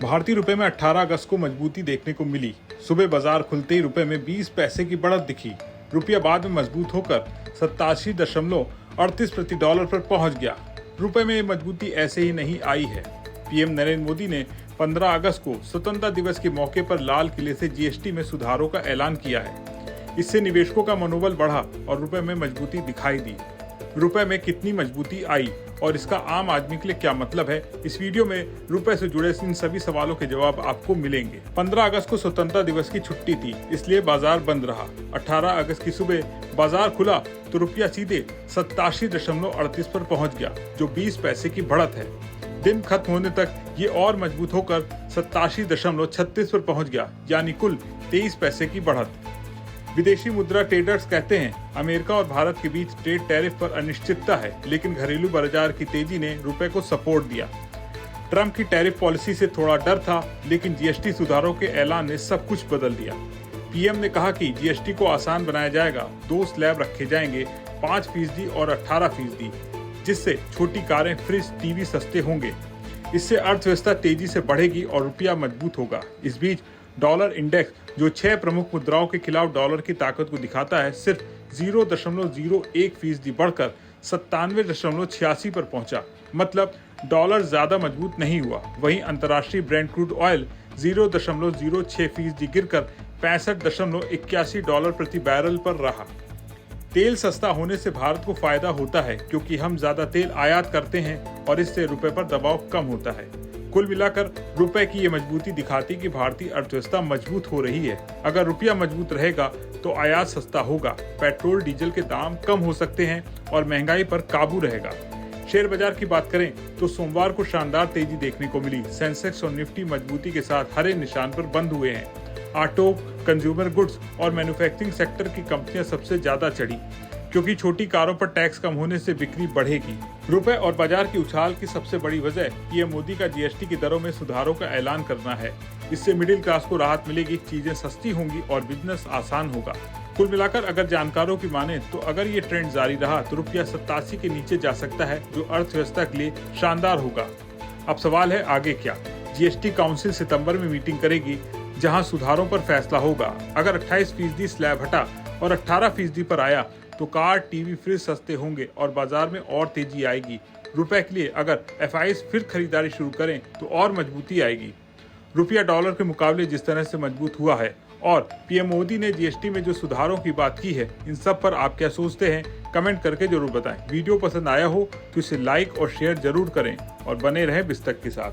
भारतीय रुपए में 18 अगस्त को मजबूती देखने को मिली। सुबह बाजार खुलते ही रुपए में 20 पैसे की बढ़त दिखी। रुपया बाद में मजबूत होकर 87.38 प्रति डॉलर पर पहुंच गया। रुपए में मजबूती ऐसे ही नहीं आई है। पीएम नरेंद्र मोदी ने 15 अगस्त को स्वतंत्रता दिवस के मौके पर लाल किले से जीएसटी में सुधारों का ऐलान किया है। इससे निवेशकों का मनोबल बढ़ा और रुपए में मजबूती दिखाई दी। रुपए में कितनी मजबूती आई और इसका आम आदमी के लिए क्या मतलब है, इस वीडियो में रुपए से जुड़े इन सभी सवालों के जवाब आपको मिलेंगे। 15 अगस्त को स्वतंत्रता दिवस की छुट्टी थी, इसलिए बाजार बंद रहा। 18 अगस्त की सुबह बाजार खुला तो रुपया सीधे 87.38 पर पहुंच गया, जो 20 पैसे की बढ़त है। दिन खत्म होने तक ये और मजबूत होकर 87.36 पर पहुंच गया, यानी कुल 23 पैसे की बढ़त। विदेशी मुद्रा ट्रेडर्स कहते हैं अमेरिका और भारत के बीच ट्रेड टैरिफ पर अनिश्चितता है, लेकिन घरेलू बाजार की तेजी ने रुपए को सपोर्ट दिया। ट्रंप की टैरिफ पॉलिसी से थोड़ा डर था, लेकिन जीएसटी सुधारों के ऐलान ने सब कुछ बदल दिया। पीएम ने कहा कि जीएसटी को आसान बनाया जाएगा। 2 स्लैब रखे जाएंगे, 5% और 18%, जिससे छोटी कारें, फ्रिज, टीवी सस्ते होंगे। इससे अर्थव्यवस्था तेजी से बढ़ेगी और रुपया मजबूत होगा। इस बीच डॉलर इंडेक्स, जो 6 प्रमुख मुद्राओं के खिलाफ डॉलर की ताकत को दिखाता है, सिर्फ 0.01% बढ़कर 97.86 पर पहुंचा। मतलब डॉलर ज्यादा मजबूत नहीं हुआ। वहीं अंतर्राष्ट्रीय ब्रेंट क्रूड ऑयल 0.06% गिरकर $65.81 प्रति बैरल पर रहा। तेल सस्ता होने से भारत को फायदा होता है, क्योंकि हम ज्यादा तेल आयात करते हैं और इससे रुपए पर दबाव कम होता है। कुल मिलाकर रुपए की ये मजबूती दिखाती कि भारतीय अर्थव्यवस्था मजबूत हो रही है। अगर रुपया मजबूत रहेगा तो आयात सस्ता होगा, पेट्रोल डीजल के दाम कम हो सकते हैं और महंगाई पर काबू रहेगा। शेयर बाजार की बात करें तो सोमवार को शानदार तेजी देखने को मिली। सेंसेक्स और निफ्टी मजबूती के साथ हरे निशान पर बंद हुए हैं। ऑटो, कंज्यूमर गुड्स और मैन्युफैक्चरिंग सेक्टर की कंपनियां सबसे ज्यादा चढ़ी, क्योंकि छोटी कारों पर टैक्स कम होने से बिक्री बढ़ेगी। रुपए और बाजार की उछाल की सबसे बड़ी वजह पीएम मोदी का जीएसटी की दरों में सुधारों का ऐलान करना है। इससे मिडिल क्लास को राहत मिलेगी, चीजें सस्ती होंगी और बिजनेस आसान होगा। कुल मिलाकर अगर जानकारों की माने तो अगर ये ट्रेंड जारी रहा तो रुपया 87 के नीचे जा सकता है, जो अर्थव्यवस्था के लिए शानदार होगा। अब सवाल है आगे क्या। जीएसटी काउंसिल सितंबर में मीटिंग करेगी, जहां सुधारों पर फैसला होगा। अगर 28% स्लैब हटा और 18% पर आया तो कार, टीवी, फ्रिज सस्ते होंगे और बाजार में और तेजी आएगी। रुपए के लिए अगर एफआईज फिर खरीदारी शुरू करें तो और मजबूती आएगी। रुपया डॉलर के मुकाबले जिस तरह से मजबूत हुआ है और पीएम मोदी ने जीएसटी में जो सुधारों की बात की है, इन सब पर आप क्या सोचते हैं, कमेंट करके जरूर बताएं। वीडियो पसंद आया हो तो इसे लाइक और शेयर जरूर करें और बने रहें बिस्तक के साथ।